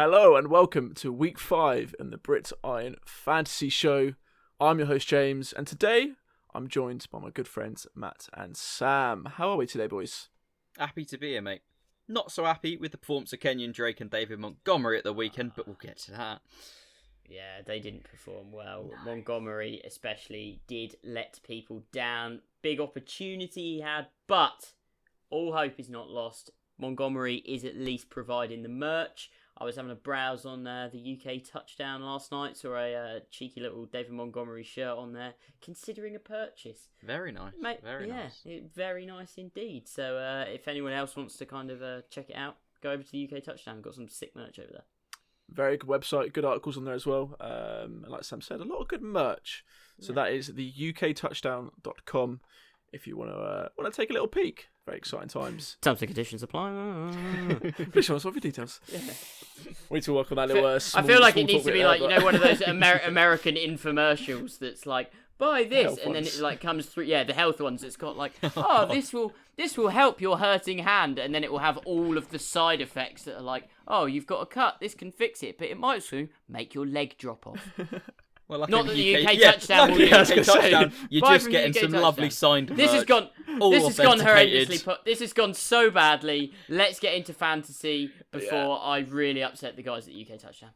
Hello and welcome to week 5 in the Brit Iron Fantasy Show. I'm your host James, and today I'm joined by my good friends Matt and Sam. How are we today, boys? Happy to be here, mate. Not so happy with the performance of Kenyon Drake and David Montgomery at the weekend, but we'll get to that. Yeah, they didn't perform well. No. Montgomery especially did let people down. Big opportunity he had, but all hope is not lost. Montgomery is at least providing the merch. I was having a browse on the UK touchdown last night, saw a cheeky little David Montgomery shirt on there, considering a purchase. Very nice. Mate, nice. Very nice indeed. So if anyone else wants to kind of check it out, go over to the UK touchdown. We've got some sick merch over there. Very good website, good articles on there as well. And like Sam said, a lot of good merch. So that is the uktouchdown.com if you want to take a little peek. Very exciting times. Terms and conditions apply. Please show us all your details. Yeah. We need to work on that little I feel like it needs to be like, one of those American infomercials that's like, buy this, and then it like comes through. Yeah, the health ones. It's got like, this will help your hurting hand, and then it will have all of the side effects that are like, oh, you've got a cut. This can fix it, but it might also make your leg drop off. Well, like not that the UK touchdown will do. Touchdown, you're just getting some touchdown. Lovely signed merch. This has gone horrendously. This has gone so badly. Let's get into fantasy before I really upset the guys at UK touchdown.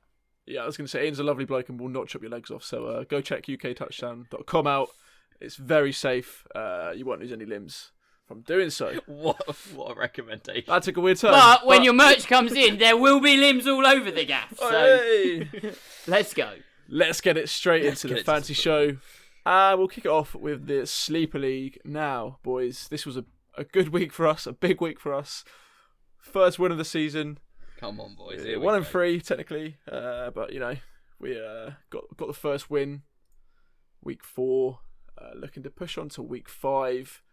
Yeah, I was going to say, Ian's a lovely bloke and will not chop your legs off. So go check uktouchdown.com out. It's very safe. You won't lose any limbs from doing so. What a recommendation. That took a weird turn. But when your merch comes in, there will be limbs all over the gaff. So hey. Let's go. Let's get it straight into the fantasy show. We'll kick it off with the Sleeper League now, boys. This was a good week for us, a big week for us. First win of the season. Come on, boys. 1-3, technically. But, we got the first win. Week 4. Looking to push on to week 5.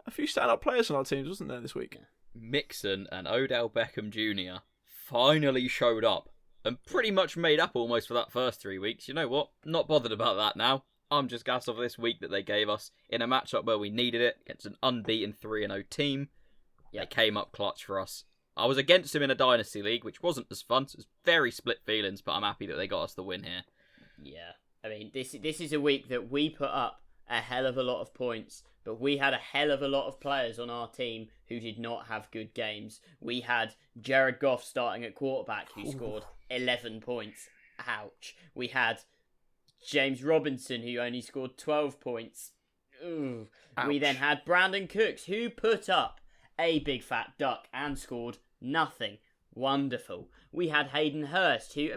A few stand-up players on our teams, wasn't there, this week? Mixon and Odell Beckham Jr. finally showed up. And pretty much made up almost for that first 3 weeks. You know what? Not bothered about that now. I'm just gassed off this week that they gave us in a matchup where we needed it against an unbeaten 3-0 team. They came up clutch for us. I was against him in a Dynasty League, which wasn't as fun. So it was very split feelings, but I'm happy that they got us the win here. Yeah. I mean, this is a week that we put up a hell of a lot of points, but we had a hell of a lot of players on our team who did not have good games. We had Jared Goff starting at quarterback who scored 11 points. Ouch. We had James Robinson who only scored 12 points. Ooh. We then had Brandon Cooks who put up a big fat duck and scored nothing. Wonderful. We had Hayden Hurst who,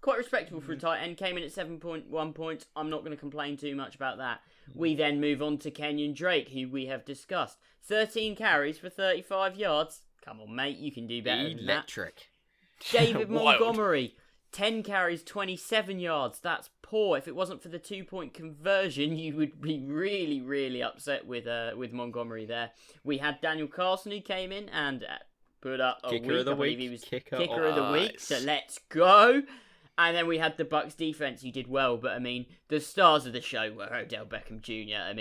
quite respectable for a tight end, came in at 7.1 points. I'm not going to complain too much about that. We then move on to Kenyon Drake, who we have discussed. 13 carries for 35 yards. Come on, mate, you can do better than that. David Montgomery, 10 carries, 27 yards. That's poor. If it wasn't for the 2-point conversion, you would be really, really upset with Montgomery there. We had Daniel Carson, who came in and put up a Kicker week. of the I believe week. he was Kicker of the week. So let's go. And then we had the Bucs defense who did well, but the stars of the show were Odell Beckham Jr.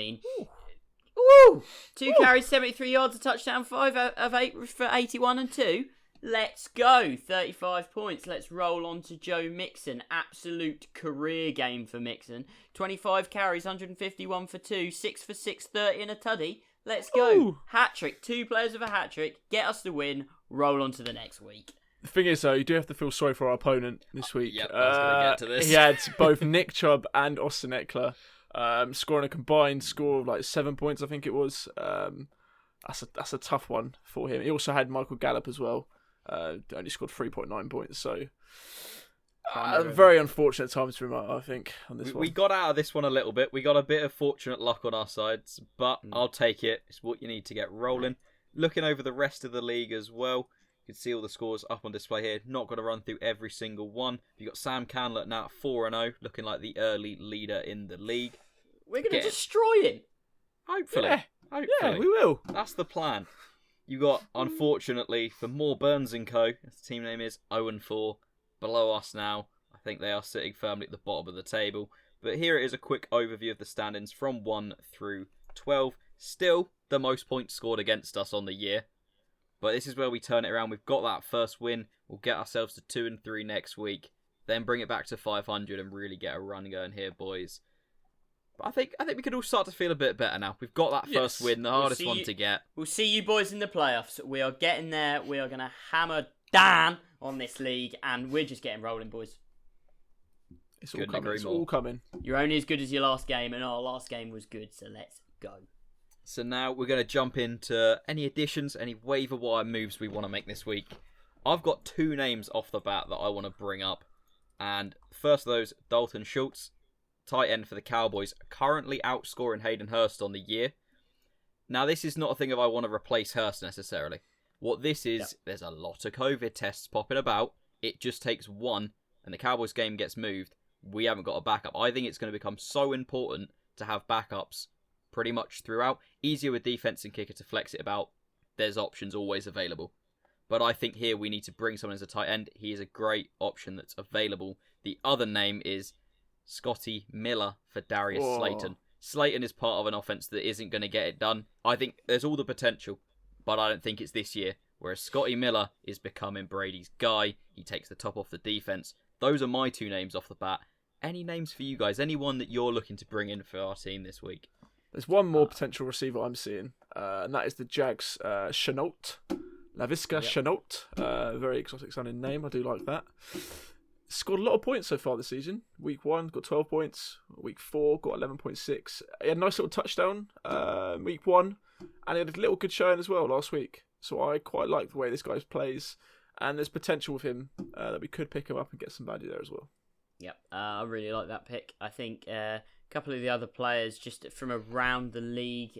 Woo! 2 carries, 73 yards, a touchdown, 5 of 8 for 81 and 2. Let's go. 35 points. Let's roll on to Joe Mixon. Absolute career game for Mixon. 25 carries, 151 for 2, 6 for 6, 30 and a tuddy. Let's go. Ooh. Hat-trick. 2 players with a hat-trick. Get us the win. Roll on to the next week. The thing is, though, you do have to feel sorry for our opponent this week. I was going to get to this. He had both Nick Chubb and Austin Eckler scoring a combined score of 7 points, I think it was. That's a tough one for him. He also had Michael Gallup as well. Only scored 3.9 points, so very unfortunate times for him, I think, on this one. We got out of this one a little bit. We got a bit of fortunate luck on our sides, but I'll take it. It's what you need to get rolling. Looking over the rest of the league as well, you can see all the scores up on display here. Not going to run through every single one. You've got Sam Candler now at 4-0, looking like the early leader in the league. We're going to destroy him. Hopefully. Yeah, we will. That's the plan. You got, unfortunately, for More Burns & Co., the team name is 0-4, below us now. I think they are sitting firmly at the bottom of the table. But here it is a quick overview of the standings from 1 through 12. Still the most points scored against us on the year. But this is where we turn it around. We've got that first win. We'll get ourselves to 2-3 next week. Then bring it back to 500 and really get a run going here, boys. But I think we could all start to feel a bit better now. We've got that first win, the hardest one to get. We'll see you boys in the playoffs. We are getting there. We are going to hammer down on this league, and we're just getting rolling, boys. It's all coming. It's all coming. You're only as good as your last game, and our last game was good, so let's go. So now we're going to jump into any additions, any waiver wire moves we want to make this week. I've got 2 names off the bat that I want to bring up. And first of those, Dalton Schultz, tight end for the Cowboys, currently outscoring Hayden Hurst on the year. Now, this is not a thing of I want to replace Hurst necessarily. What this is, there's a lot of COVID tests popping about. It just takes one, and the Cowboys game gets moved. We haven't got a backup. I think it's going to become so important to have backups pretty much throughout. Easier with defense and kicker to flex it about. There's options always available. But I think here we need to bring someone as a tight end. He is a great option that's available. The other name is Scotty Miller for Darius Slayton. Slayton is part of an offense that isn't going to get it done. I think there's all the potential, but I don't think it's this year. Whereas Scotty Miller is becoming Brady's guy. He takes the top off the defense. Those are my 2 names off the bat. Any names for you guys? Anyone that you're looking to bring in for our team this week? There's one more potential receiver I'm seeing, and that is the Jags' Chenault. Laviska Chenault. Very exotic sounding name. I do like that. Scored a lot of points so far this season. Week 1, got 12 points. Week 4, got 11.6. He had a nice little touchdown week 1, and he had a little good showing as well last week. So I quite like the way this guy plays, and there's potential with him that we could pick him up and get some value there as well. Yep, I really like that pick. I think a couple of the other players just from around the league,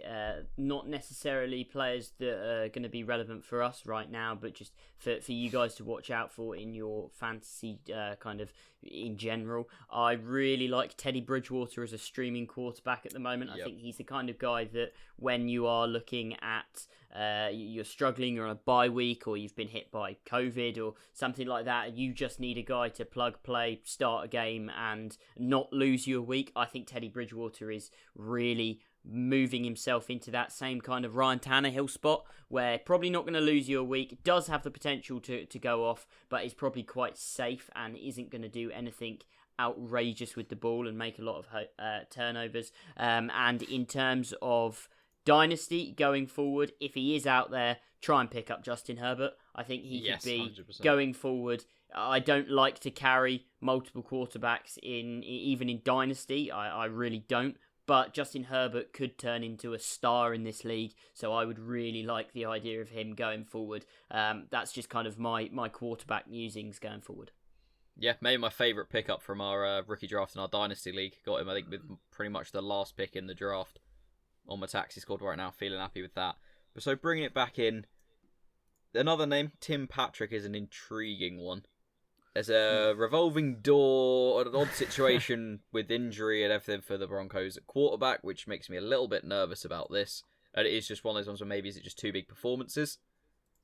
not necessarily players that are going to be relevant for us right now, but just for you guys to watch out for in your fantasy kind of in general. I really like Teddy Bridgewater as a streaming quarterback at the moment. I think he's the kind of guy that when you are looking at you're struggling, you're on a bye week, or you've been hit by COVID or something like that, and you just need a guy to plug, play, start a game and not lose you a week. I think Teddy Bridgewater is really moving himself into that same kind of Ryan Tannehill spot where probably not going to lose you a week, does have the potential to go off, but is probably quite safe and isn't going to do anything outrageous with the ball and make a lot of turnovers. And in terms of Dynasty going forward, if he is out there, try and pick up Justin Herbert. I think he could be 100%. Going forward. I don't like to carry multiple quarterbacks even in Dynasty. I really don't. But Justin Herbert could turn into a star in this league, so I would really like the idea of him going forward. That's just kind of my quarterback musings going forward. Yeah, maybe my favourite pickup from our rookie draft in our Dynasty League. Got him, I think, with pretty much the last pick in the draft on my taxi squad right now. Feeling happy with that. But so bringing it back in, another name, Tim Patrick, is an intriguing one. There's a revolving door, an odd situation with injury and everything for the Broncos at quarterback, which makes me a little bit nervous about this. And it is just one of those ones where maybe is it just 2 big performances?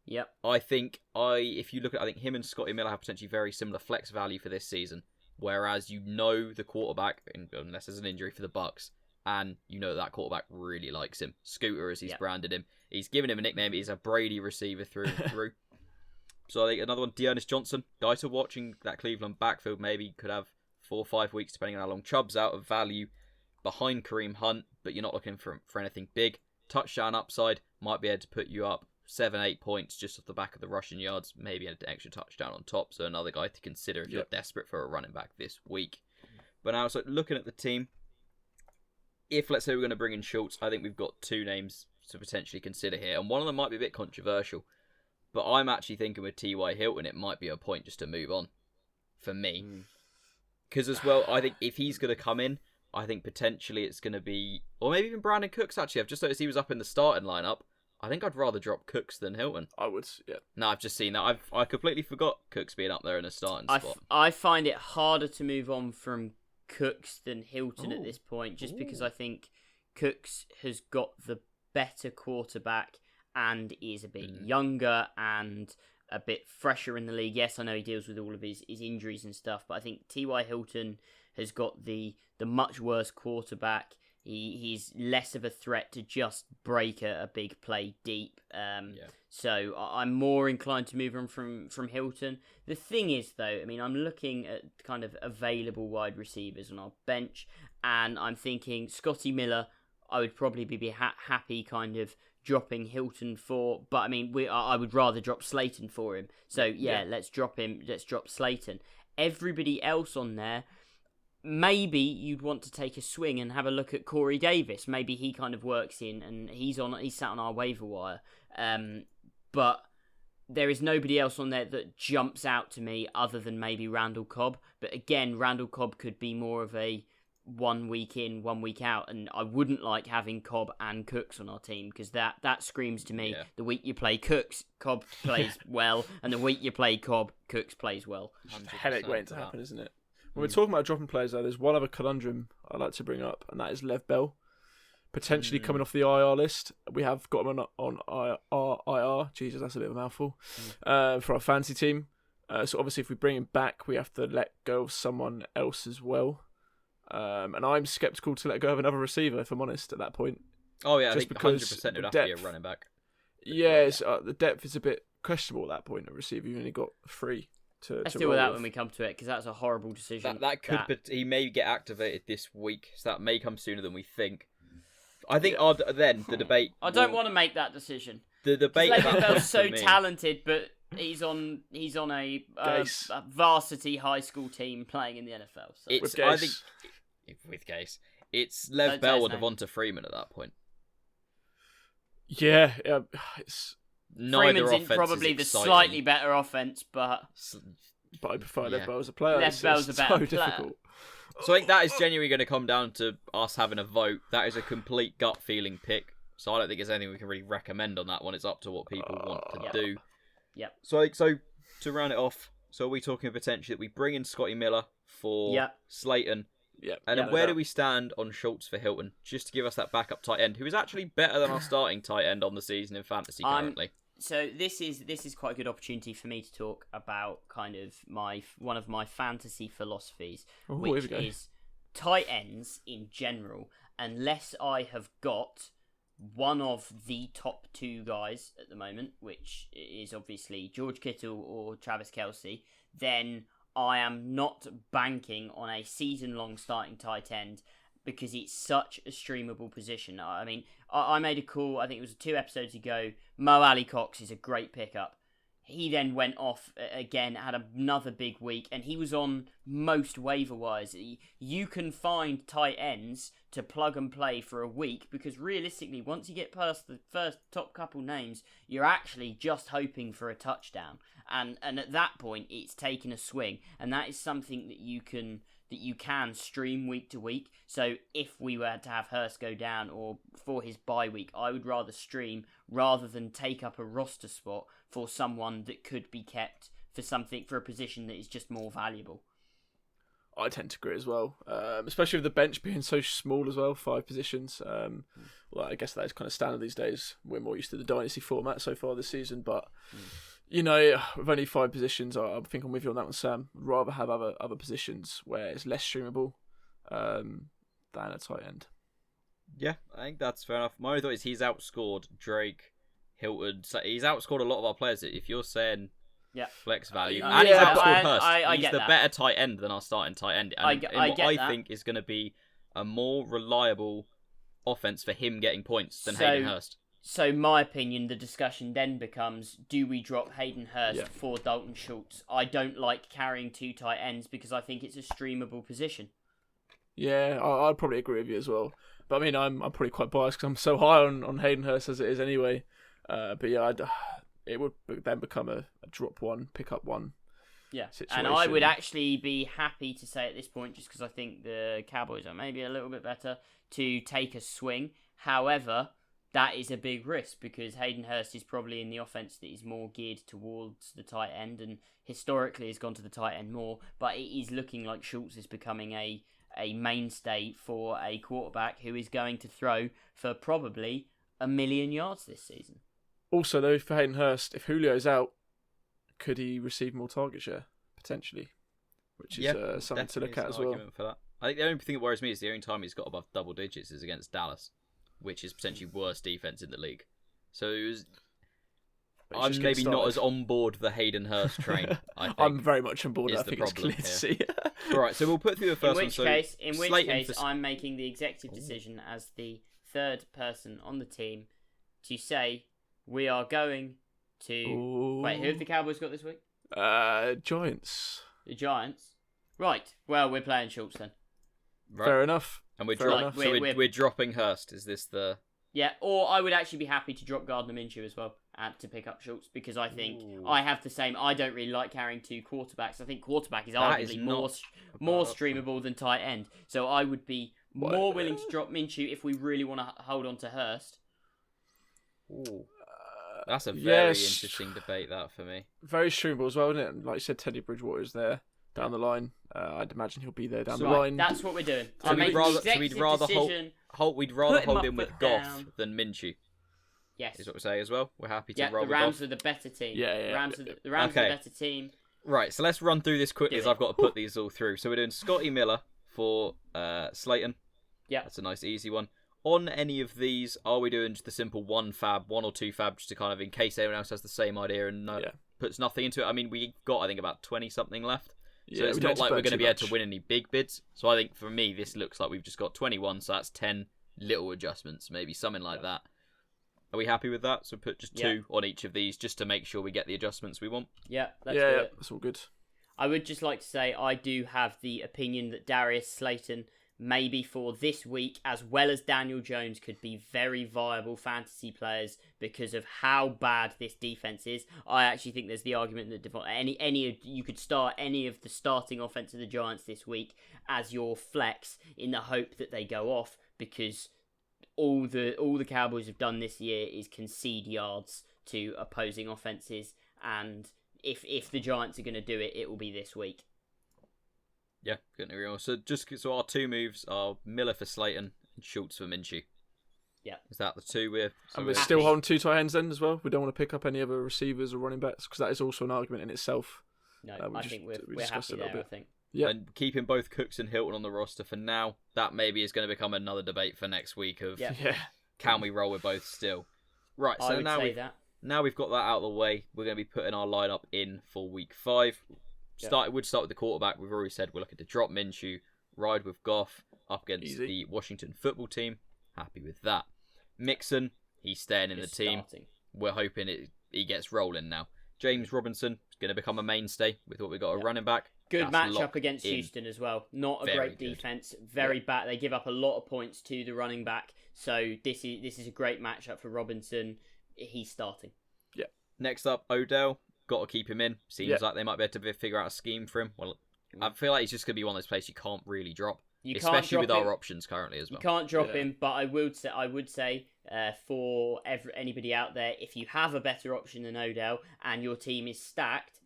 Yep. I think if you look at, I think him and Scotty Miller have potentially very similar flex value for this season. Whereas you know the quarterback, unless there's an injury for the Bucks, and you know that quarterback really likes him. Scooter, as he's branded him. He's given him a nickname. He's a Brady receiver through and through. So I think another one, Dearness Johnson, guy to watching that Cleveland backfield. Maybe could have 4 or 5 weeks, depending on how long Chubb's out of value, behind Kareem Hunt, but you're not looking for anything big. Touchdown upside, might be able to put you up 7-8 points just off the back of the rushing yards, maybe an extra touchdown on top. So another guy to consider if you're desperate for a running back this week. But now, so looking at the team, if let's say we're going to bring in Schultz, I think we've got 2 names to potentially consider here, and one of them might be a bit controversial. But I'm actually thinking with T.Y. Hilton, it might be a point just to move on for me. Because as well, I think if he's going to come in, I think potentially it's going to be, or maybe even Brandon Cooks actually. I've just noticed he was up in the starting lineup. I think I'd rather drop Cooks than Hilton. I would, yeah. No, I've just seen that. I completely forgot Cooks being up there in a starting spot. I find it harder to move on from Cooks than Hilton at this point, just because I think Cooks has got the better quarterback and is a bit younger and a bit fresher in the league. Yes, I know he deals with all of his injuries and stuff, but I think T.Y. Hilton has got the much worse quarterback. He's less of a threat to just break a big play deep. So I'm more inclined to move on from Hilton. The thing is, though, I mean, I'm looking at kind of available wide receivers on our bench, and I'm thinking Scotty Miller, I would probably be happy kind of dropping Hilton for, but I mean, I would rather drop Slayton for him. So let's drop him. Let's drop Slayton. Everybody else on there, maybe you'd want to take a swing and have a look at Corey Davis. Maybe he kind of works in, and he's sat on our waiver wire. But there is nobody else on there that jumps out to me other than maybe Randall Cobb. But again, Randall Cobb could be more of a 1 week in, 1 week out, and I wouldn't like having Cobb and Cooks on our team, because that screams to me the week you play Cooks, Cobb plays well, and the week you play Cobb, Cooks plays well. Headache waiting to happen, isn't it? When we're talking about dropping players, though, there's one other conundrum I'd like to bring up, and that is Lev Bell. Potentially coming off the IR list. We have got him on IR. Jesus, that's a bit of a mouthful. For our fantasy team. So obviously if we bring him back, we have to let go of someone else as well. And I'm sceptical to let go of another receiver, if I'm honest, at that point. Oh, yeah, I think 100% it would have to be a running back. Yeah, the depth is a bit questionable at that point at receiver. You've only got 3 to Let's deal with that when we come to it, because that's a horrible decision. He may get activated this week, so that may come sooner than we think. I think then the debate... I don't want to make that decision. The debate Le'Veon Bell's so talented, but he's on a varsity high school team playing in the NFL. So. With Gase. It's Lev Bell or Devonta Freeman at that point. Yeah, it's... Neither Freeman's in probably the slightly better offense, but I prefer Lev Bell as a player. Lev Bell's a better player. Difficult. So I think that is genuinely going to come down to us having a vote. That is a complete gut feeling pick. So I don't think there's anything we can really recommend on that one. It's up to what people want to do. Yep. So to round it off, so are we talking potentially that we bring in Scotty Miller for Slayton? Yeah. And then where do we stand on Schultz for Hilton? Just to give us that backup tight end, who is actually better than our starting tight end on the season in fantasy currently. So this is quite a good opportunity for me to talk about kind of one of my fantasy philosophies, which is tight ends in general. Unless I have got one of the top 2 guys at the moment, which is obviously George Kittle or Travis Kelce, then I am not banking on a season-long starting tight end, because it's such a streamable position. I mean, I made a call, I think it was 2 episodes ago, Mo Alley-Cox is a great pickup. He then went off again, had another big week, and he was on most waiver wires. You can find tight ends to plug and play for a week, because realistically, once you get past the first top couple names, you're actually just hoping for a touchdown. And at that point, it's taken a swing, and that is something that you can stream week to week. So if we were to have Hurst go down or for his bye week, I would rather stream rather than take up a roster spot for someone that could be kept for a position that is just more valuable. I tend to agree as well, especially with the bench being so small as well, 5 positions. Well, I guess that is kind of standard these days. We're more used to the dynasty format so far this season, but you know, with only 5 positions, I think I'm with you on that one, Sam. I'd rather have other positions where it's less streamable than a tight end. Yeah, I think that's fair enough. My only thought is he's outscored Drake, Hilton. So he's outscored a lot of our players. If you're saying flex value, and he's outscored Hurst, he's the better tight end than our starting tight end. And I think is going to be a more reliable offense for him getting points than Hayden Hurst. So, my opinion, the discussion then becomes, do we drop Hayden Hurst for Dalton Schultz? I don't like carrying 2 tight ends because I think it's a streamable position. Yeah, I'd probably agree with you as well. But I mean, I'm probably quite biased because I'm so high on Hayden Hurst as it is anyway. But yeah, it would then become a drop 1, pick up 1 situation. And I would actually be happy to say at this point, just because I think the Cowboys are maybe a little bit better, to take a swing. However, that is a big risk because Hayden Hurst is probably in the offense that is more geared towards the tight end and historically has gone to the tight end more. But it is looking like Schultz is becoming a mainstay for a quarterback who is going to throw for probably 1 million yards this season. Also, though, for Hayden Hurst, if Julio's out, could he receive more target share? Potentially. Which is something to look at as well. For that. I think the only thing that worries me is the only time he's got above double digits is against Dallas, which is potentially worst defense in the league. So I'm maybe not as on board the Hayden Hurst train. I think I'm very much on board. I think it's clear here. to see. All right, so we'll put through the first one. In which case, I'm making the executive decision as the third person on the team to say we are going to. Ooh. Wait, who have the Cowboys got this week? Giants. The Giants. Right. Well, we're playing Schultz then. Right. Fair enough. And we're, we're dropping Hurst. Is this the... Yeah, or I would actually be happy to drop Gardner Minshew as well to pick up Schultz, because I think I have the same. I don't really like carrying two quarterbacks. I think quarterback is arguably more streamable than tight end. So I would be more willing to drop Minshew if we really want to hold on to Hurst. Ooh. That's a very interesting debate, that, for me. Very streamable as well, isn't it? Like you said, Teddy Bridgewater is there down the line. I'd imagine he'll be there down the line. That's what we're doing. So we'd rather hold him with Goff than Minshew. Yes. Is what we say as well. We're happy to roll the Rams with are the better team. Yeah. The Rams are the better team. Right, so let's run through this quickly as I've got to put these all through. So we're doing Scotty Miller for Slayton. Yeah. That's a nice easy one. On any of these, are we doing just the simple one or two fab, just to kind of, in case anyone else has the same idea and puts nothing into it? I mean, we've got, I think, about 20-something left. So it's not like we're going to be able to win any big bids. So I think, for me, this looks like we've just got 21, so that's 10 little adjustments, maybe something like that. Are we happy with that? So put just 2 on each of these, just to make sure we get the adjustments we want. Yeah, let's do it. That's all good. I would just like to say I do have the opinion that Darius Slayton, maybe for this week, as well as Daniel Jones, could be very viable fantasy players because of how bad this defense is. I actually think there's the argument that you could start any of the starting offense of the Giants this week as your flex in the hope that they go off, because all the Cowboys have done this year is concede yards to opposing offenses, and if the Giants are going to do it, it will be this week. Yeah, couldn't agree more. So our 2 moves are Miller for Slayton and Schultz for Minshew. Yeah. Is that the 2 we're... And we're still holding 2 tight ends then as well? We don't want to pick up any other receivers or running backs, because that is also an argument in itself. No, I think we're happy there, I think. Yeah. And keeping both Cooks and Hilton on the roster for now, that maybe is going to become another debate for next week of can we roll with both still? Right, so now we've got that out of the way, we're going to be putting our lineup in for week 5. Would start with the quarterback. We've already said we're looking to drop Minshew, ride with Goff up against the Washington football team. Happy with that. Mixon, he's staying in the team. We're hoping he gets rolling now. James Robinson is going to become a mainstay with what we got a running back. Good matchup against Houston as well. Not a great defense. Very bad. They give up a lot of points to the running back. So this is a great matchup for Robinson. He's starting. Yeah. Next up, Odell. Got to keep him in. Seems like they might be able to figure out a scheme for him. Well, I feel like he's just going to be one of those players you can't really drop. Especially with our options currently as well. You can't drop him, but I would say for anybody out there, if you have a better option than Odell and your team is stacked,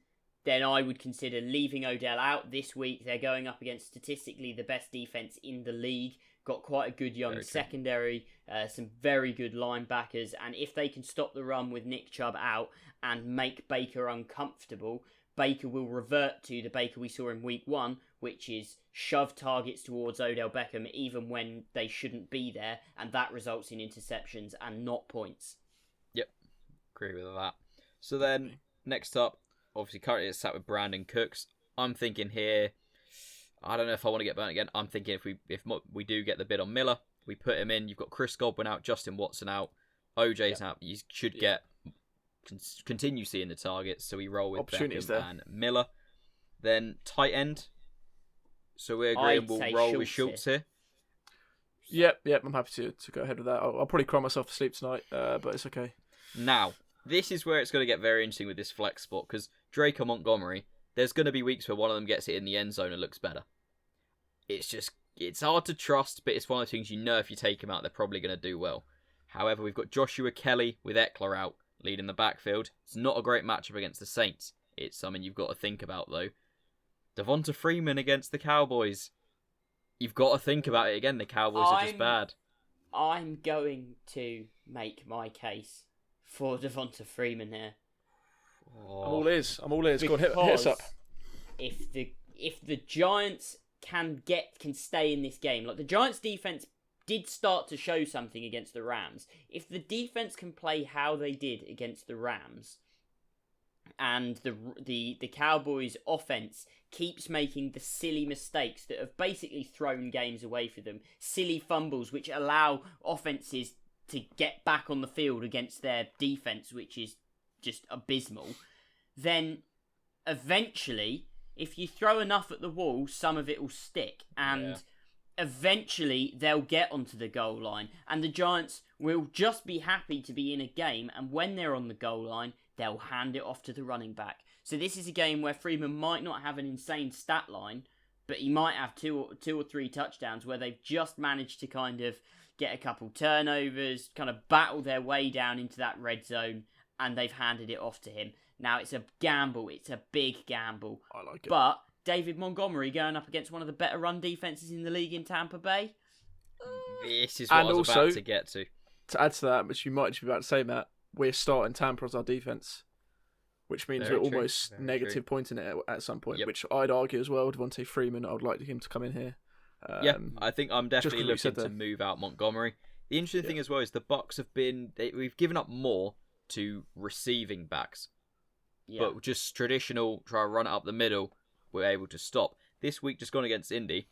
then I would consider leaving Odell out this week. They're going up against statistically the best defense in the league. Got quite a good young secondary, some very good linebackers, and if they can stop the run with Nick Chubb out and make Baker uncomfortable, Baker will revert to the Baker we saw in week 1, which is shove targets towards Odell Beckham even when they shouldn't be there, and that results in interceptions and not points. Yep, agree with that. So then, next up, obviously currently it's sat with Brandon Cooks. I'm thinking here, I don't know if I want to get burnt again. I'm thinking if we do get the bid on Miller, we put him in. You've got Chris Godwin out, Justin Watson out, OJ's out. You should continue seeing the targets, so we roll with Beckham and Miller. Then tight end. So we're agreeing we'll roll with Schultz here. Yep, I'm happy to go ahead with that. I'll probably cry myself to sleep tonight, but it's okay. Now, this is where it's going to get very interesting with this flex spot, because Drake or Montgomery, there's going to be weeks where one of them gets it in the end zone and looks better. It's hard to trust, but it's one of the things if you take him out, they're probably going to do well. However, we've got Joshua Kelly with Eckler out, leading the backfield. It's not a great matchup against the Saints. It's something you've got to think about, though. Devonta Freeman against the Cowboys. You've got to think about it again. The Cowboys are just bad. I'm going to make my case for Devonta Freeman here. I'm all ears. Go on, hit us up. If the Giants can stay in this game. Like, the Giants' defense did start to show something against the Rams. If the defense can play how they did against the Rams, and the Cowboys' offense keeps making the silly mistakes that have basically thrown games away for them, silly fumbles which allow offenses to get back on the field against their defense, which is just abysmal, then eventually, if you throw enough at the wall, some of it will stick, and eventually they'll get onto the goal line, and the Giants will just be happy to be in a game, and when they're on the goal line, they'll hand it off to the running back. So this is a game where Freeman might not have an insane stat line, but he might have two or three touchdowns where they've just managed to kind of get a couple turnovers, kind of battle their way down into that red zone, and they've handed it off to him. Now, it's a gamble. It's a big gamble. I like it. But David Montgomery going up against one of the better run defenses in the league in Tampa Bay. This is what I was about to get to. To add to that, which you might just be about to say, Matt, we're starting Tampa as our defense, which means we're almost negative pointing it at some point, which I'd argue as well. Devontae Freeman, I would like him to come in here. I think I'm definitely looking to move out Montgomery. The interesting thing as well is the Bucs we've given up more to receiving backs, but just traditional try to run it up the middle, we're able to stop. This week, just gone against Indy,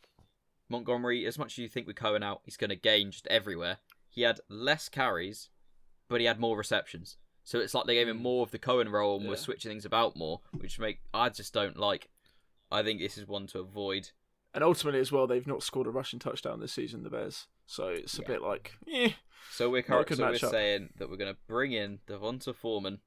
Montgomery, as much as you think with Cohen out, he's going to gain just everywhere. He had less carries, but he had more receptions. So it's like they gave him more of the Cohen role and were switching things about more, which I just don't like. I think this is one to avoid. And ultimately as well, they've not scored a rushing touchdown this season, the Bears. So it's a bit like, So we're saying that we're going to bring in Devonta Freeman,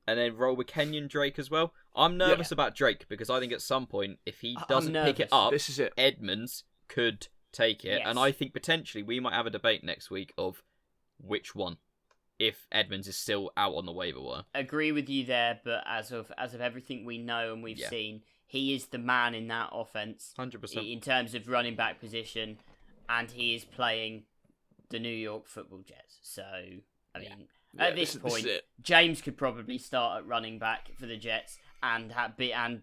and then roll with Kenyon Drake as well. I'm nervous about Drake because I think at some point, if he doesn't pick it up, this is it. Edmonds could take it. Yes. And I think potentially we might have a debate next week of which one, if Edmonds is still out on the waiver wire. Agree with you there, but as of everything we know and we've seen, he is the man in that offense. 100%. In terms of running back position, and he is playing the New York Football Jets. So, I mean, at this point, James could probably start at running back for the Jets and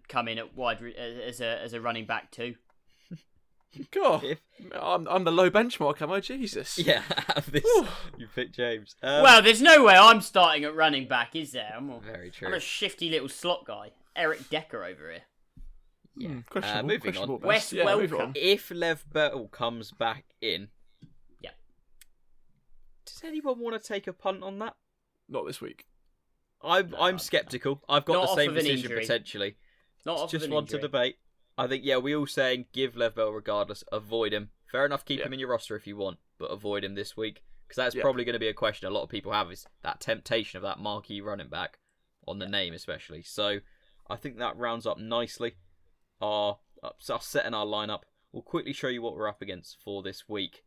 come in at wide as a running back too. God, I'm the low benchmark, am I? Jesus. Yeah, this you picked James. Well, there's no way I'm starting at running back, is there? Very true. I'm a shifty little slot guy, Eric Decker over here. Yeah. Questionable. Moving on. Wes Welker. If Lev Bell comes back in, does anyone want to take a punt on that? Not this week. I'm sceptical. I've got the same decision potentially. Just want to debate. I think, we all saying give Lev Bell regardless. Avoid him. Fair enough, keep him in your roster if you want, but avoid him this week. Because that's probably going to be a question a lot of people have, is that temptation of that marquee running back on the name especially. So I think that rounds up nicely our setting our lineup. We'll quickly show you what we're up against for this week.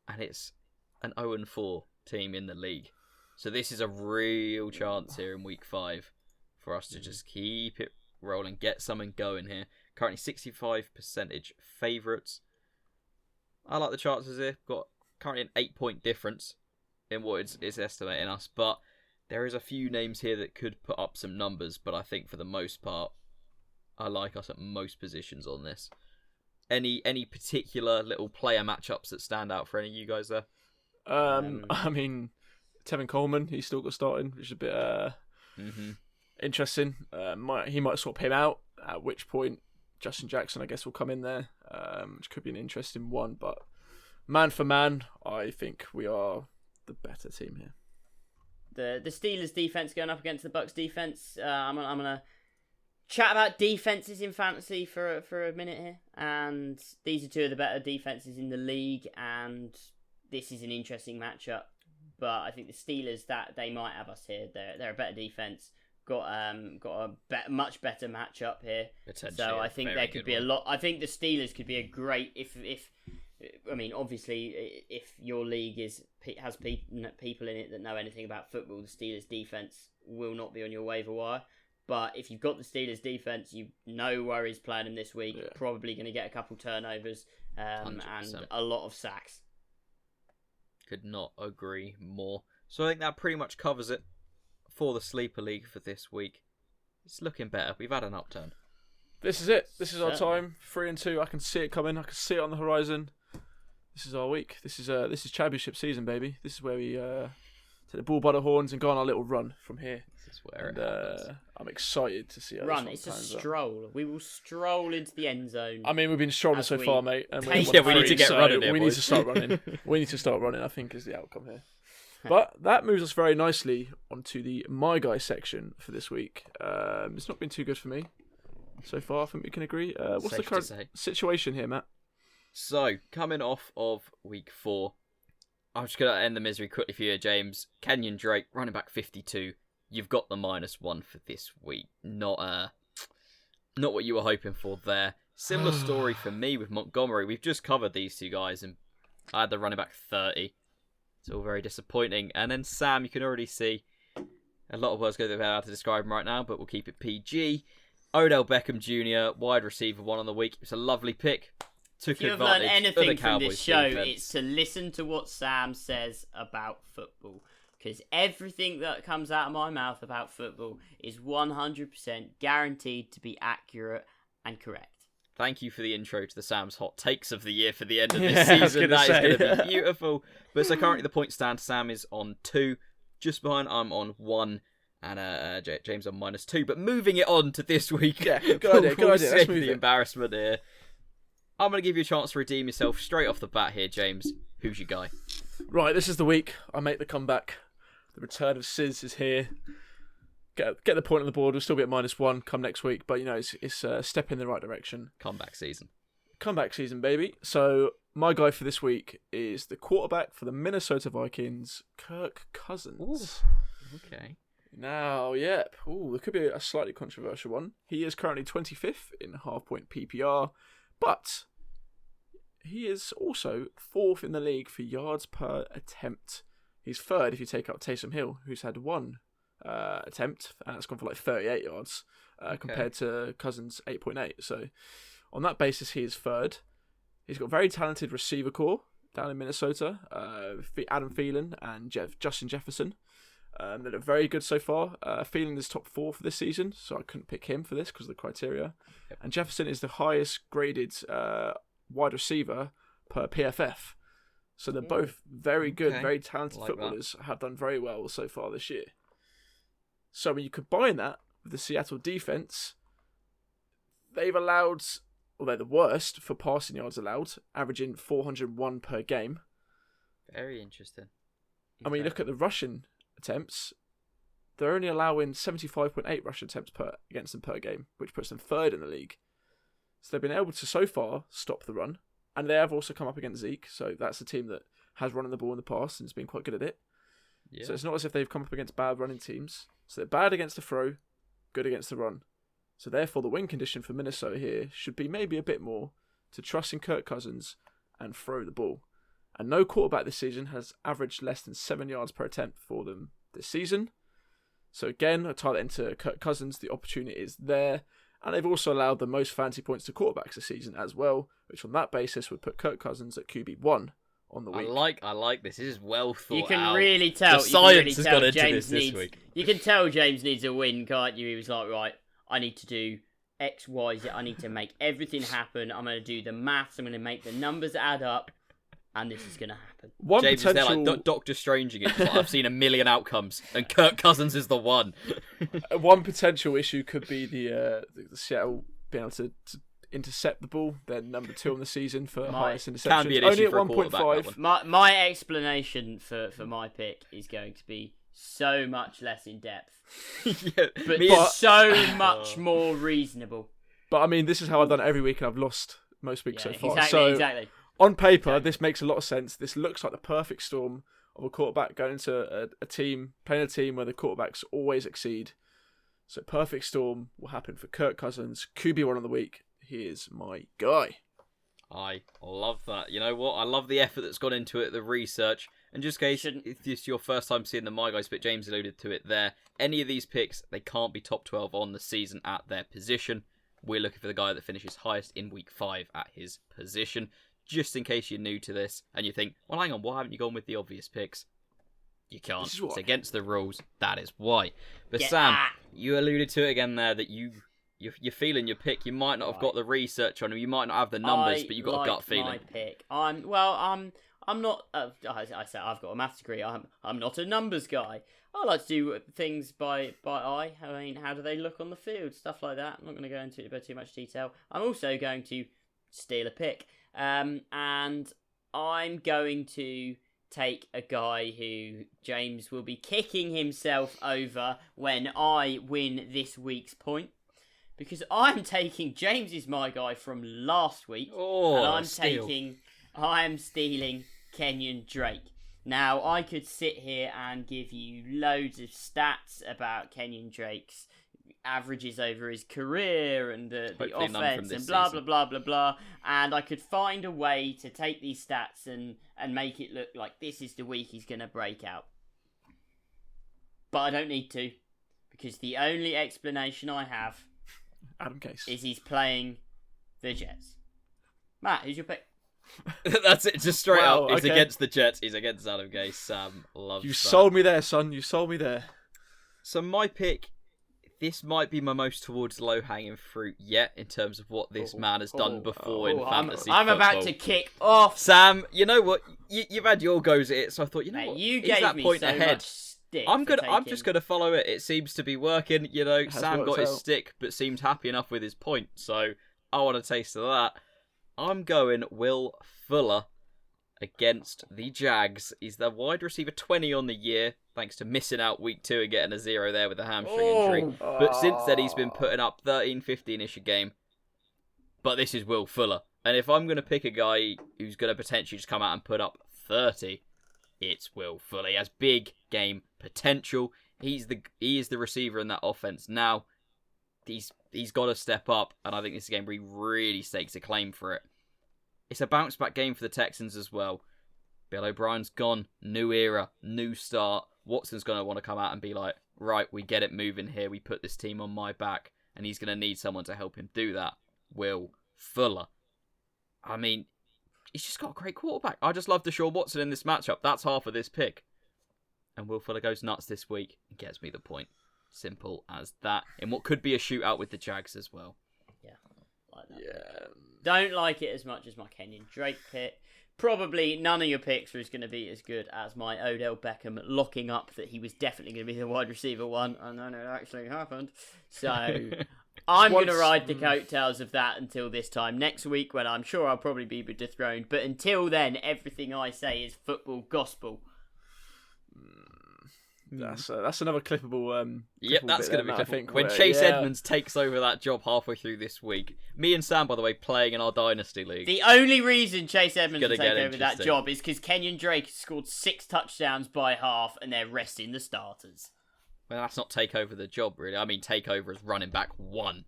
And it's an 0-4 team in the league. So this is a real chance here in week 5 for us to just keep it rolling, get something going here. Currently 65% favourites. I like the chances here. Got currently an 8-point difference in what it's estimating us, but there is a few names here that could put up some numbers, but I think for the most part, I like us at most positions on this. Any particular little player matchups that stand out for any of you guys there? I mean, Tevin Coleman, he's still got starting, which is a bit interesting. He might swap him out, at which point Justin Jackson, I guess, will come in there, which could be an interesting one. But man for man, I think we are the better team here. The Steelers defense going up against the Bucs defense. I'm gonna chat about defenses in fantasy for a minute here, and these are two of the better defenses in the league, and this is an interesting matchup. But I think the Steelers, that they might have us here. They're a better defense. Got a much better matchup here. So I think there could be a lot. I think the Steelers could be a great obviously, if your league has people in it that know anything about football, the Steelers defense will not be on your waiver wire. But if you've got the Steelers defense, you no worries playing them this week. Probably going to get a couple turnovers and a lot of sacks. Could not agree more. So I think that pretty much covers it for the Sleeper League for this week. It's looking better. We've had an upturn. This is it. This is our time. 3-2. I can see it coming. I can see it on the horizon. This is our week. This is championship season, baby. This is where we take the bull by the horns and go on our little run from here. This is where it happens. I'm excited to see how Run. this It's a one pans out. stroll. We will stroll into the end zone. I mean, we've been strolling so far, mate. And take we're we need to get running here, We need boys. to start running. We need to start running, I think, is the outcome here. But that moves us very nicely onto the My Guy section for this week. It's not been too good for me so far, I think we can agree. What's Safe the to current say. situation here, Matt? So, coming off of week 4, I'm just going to end the misery quickly for you, James. Kenyon Drake, running back 52. You've got the -1 for this week. Not what you were hoping for there. Similar story for me with Montgomery. We've just covered these two guys, and I had the running back 30. It's all very disappointing. And then Sam, you can already see a lot of words go there how to describe him right now, but we'll keep it PG. Odell Beckham Jr., wide receiver 1 on the week. It's a lovely pick. Took If you've advantage learned of the anything from Cowboys this show, defense. it's to listen to what Sam says about football. Because everything that comes out of my mouth about football is 100% guaranteed to be accurate and correct. Thank you for the intro to the Sam's Hot Takes of the year for the end of this Yeah, I was season. gonna That is say. going to be beautiful. But so currently the point stand, Sam is on 2. Just behind, I'm on 1. And James on -2. But moving it on to this week. Yeah, good idea. We'll Let's save move the it. embarrassment here. I'm going to give you a chance to redeem yourself straight off the bat here, James. Who's your guy? Right, this is the week I make the comeback. The return of Sizz is here. Get the point on the board. We'll still be at -1 come next week, but it's a step in the right direction. Comeback season. Comeback season, baby. So my guy for this week is the quarterback for the Minnesota Vikings, Kirk Cousins. Okay. Now, yep. Ooh, there could be a slightly controversial one. He is currently 25th in half-point PPR, but he is also 4th in the league for yards per attempt. He's 3rd if you take out Taysom Hill, who's had 1 attempt, and that's gone for like 38 yards, compared to Cousins' 8.8. So on that basis, he is 3rd. He's got a very talented receiver core down in Minnesota, Adam Thielen and Justin Jefferson. That are very good so far. Thielen is top 4 for this season, so I couldn't pick him for this because of the criteria. Yep. And Jefferson is the highest graded wide receiver per PFF. So they're both very good, Okay. very talented Like footballers, have done very well so far this year. So when you combine that with the Seattle defense, they're the worst for passing yards allowed, averaging 401 per game. Very interesting. And when you look at the rushing attempts, they're only allowing 75.8 rushing attempts against them per game, which puts them 3rd in the league. So they've been able to, so far, stop the run. And they have also come up against Zeke, so that's a team that has run the ball in the past and has been quite good at it. Yeah. So it's not as if they've come up against bad running teams. So they're bad against the throw, good against the run. So therefore, the win condition for Minnesota here should be maybe a bit more to trust in Kirk Cousins and throw the ball. And no quarterback this season has averaged less than 7 yards per attempt for them this season. So again, I tie that into Kirk Cousins. The opportunity is there. And they've also allowed the most fantasy points to quarterbacks this season as well, which on that basis would put Kirk Cousins at QB1 on the week. I like this. This is well thought out. You can really tell. The science has you can gone really tell into James this needs. week. You can tell James needs a win, can't you? He was like, right, I need to do X, Y, Z. I need to make everything happen. I'm going to do the maths. I'm going to make the numbers add up, and this is going to happen. One James is there potential, like Doctor Stranging it. Like, I've seen a million outcomes, and Kirk Cousins is the one. one potential issue could be the Seattle being able to intercept the ball. They're number 2 on the season for highest interceptions. Can be an Only issue at for a quarterback, that 1.5. one. My explanation for my pick is going to be so much less in depth, Yeah, but me and- so much more reasonable. But I mean, this is how I've done it every week, and I've lost most weeks so far. Exactly. On paper, this makes a lot of sense. This looks like the perfect storm of a quarterback going into a team, playing a team where the quarterbacks always exceed. So perfect storm will happen for Kirk Cousins, QB1 of the week. He is my guy. I love that. You know what? I love the effort that's gone into it, the research. And just in case if this is your first time seeing the My Guys pick, James alluded to it there. Any of these picks, they can't be top 12 on the season at their position. We're looking for the guy that finishes highest in week 5 at his position. Just in case you're new to this and you think, well, hang on, why haven't you gone with the obvious picks? You can't. This is why. It's against the rules. That is why. But Get Sam, that. you alluded to it again there that you're feeling your pick. You might not have got the research on him. You might not have the numbers, but you've got a gut feeling. My pick. I'm not. I say I've got a maths degree. I'm not a numbers guy. I like to do things by eye. I mean, how do they look on the field? Stuff like that. I'm not going to go into too much detail. I'm also going to steal a pick. And I'm going to take a guy who James will be kicking himself over when I win this week's point. Because I'm taking James is my guy from last week. Oh, and I'm stealing Kenyon Drake. Now, I could sit here and give you loads of stats about Kenyon Drake's averages over his career and the offense and blah, blah, blah, blah, blah. And I could find a way to take these stats and make it look like this is the week he's going to break out. But I don't need to, because the only explanation I have Adam Case. is he's playing the Jets. Matt, who's your pick? That's it, just straight Wow, up. He's okay. against the Jets. He's against Adam Gase. Sam loves You that. sold me there, son. You sold me there. So my pick, this might be my most towards low-hanging fruit yet in terms of what this man has done before in fantasy I'm football. about to kick off. Sam, you know what? You've had your goes at it, so I thought, you know Mate, what? you He's gave that me point so ahead. much stick. I'm for just gonna follow it. It seems to be working. You know, has Sam got worked his out. stick, but seemed happy enough with his point. So I want a taste of that. I'm going Will Fuller against the Jags. He's the wide receiver 20 on the year, thanks to missing out week 2 and getting a 0 there with a hamstring injury. But since then, he's been putting up 13, 15-ish a game. But this is Will Fuller. And if I'm going to pick a guy who's going to potentially just come out and put up 30, it's Will Fuller. He has big game potential. He is the receiver in that offense now. He's got to step up, and I think this game really stakes a claim for it. It's a bounce-back game for the Texans as well. Bill O'Brien's gone. New era. New start. Watson's going to want to come out and be like, right, we get it moving here. We put this team on my back. And he's going to need someone to help him do that. Will Fuller. I mean, he's just got a great quarterback. I just love Deshaun Watson in this matchup. That's half of this pick. And Will Fuller goes nuts this week and gets me the point. Simple as that. In what could be a shootout with the Jags as well. Yeah, like that. Yeah. Don't like it as much as my Kenyon Drake pick. Probably none of your picks are going to be as good as my Odell Beckham locking up that he was definitely going to be the wide receiver one, and then it actually happened. So I'm going to ride the coattails of that until this time next week, when I'm sure I'll probably be dethroned. But until then, everything I say is football gospel. That's another clippable. Yep, that's going to be I clippable. think When where- Chase yeah. Edmonds takes over that job halfway through this week. Me and Sam, by the way, playing in our Dynasty League. The only reason Chase Edmonds Gonna will take get over that interesting. job is because Kenyon Drake scored 6 touchdowns by half, and they're resting the starters. Well, that's not take over the job, really. I mean, take over as running back 1.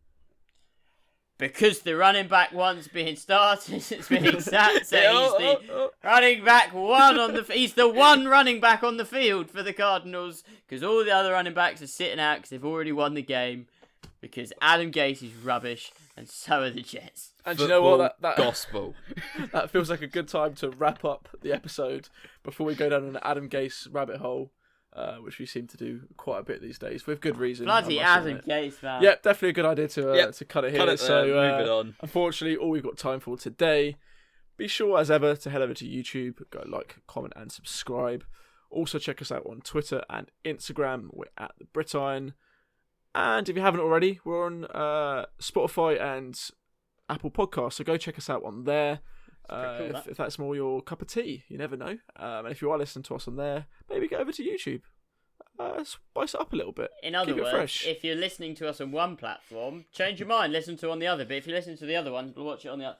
Because the running back one's being started, it's being sat, so he's the running back one on the... He's the one running back on the field for the Cardinals, because all the other running backs are sitting out because they've already won the game, because Adam Gase is rubbish, and so are the Jets. And do you know what? That Gospel. that feels like a good time to wrap up the episode before we go down an Adam Gase rabbit hole, which we seem to do quite a bit these days, with good reason. Bloody I must Adam admit. Gase, man. Yep, definitely a good idea to Yep. to cut it here. Cut it there, move it on. Unfortunately, all we've got time for today. Be sure, as ever, to head over to YouTube, go like, comment, and subscribe. Also, check us out on Twitter and Instagram. We're at the Brit Iron. And if you haven't already, we're on Spotify and Apple Podcasts, so go check us out on there. pretty cool, If that's more your cup of tea, you never know. And if you are listening to us on there, maybe go over to YouTube. Spice it up a little bit. In other Keep it words, fresh. if you're listening to us on one platform, change your mind, listen to on the other. But if you listen to the other one, watch it on the other.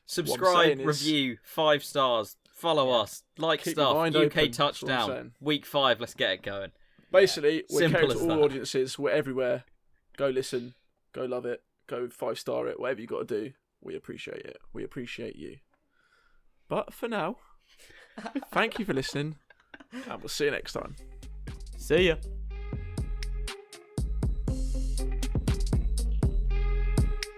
Subscribe, saying is- review, 5 stars, follow us, like Keep your stuff, mind UK open, that's what I'm touchdown, saying. week 5, let's get it going. Basically, we're Simple catering as to all that. audiences. We're everywhere. Go listen. Go love it. Go 5-star it. Whatever you got to do. We appreciate it. We appreciate you. But for now, thank you for listening. And we'll see you next time. See ya.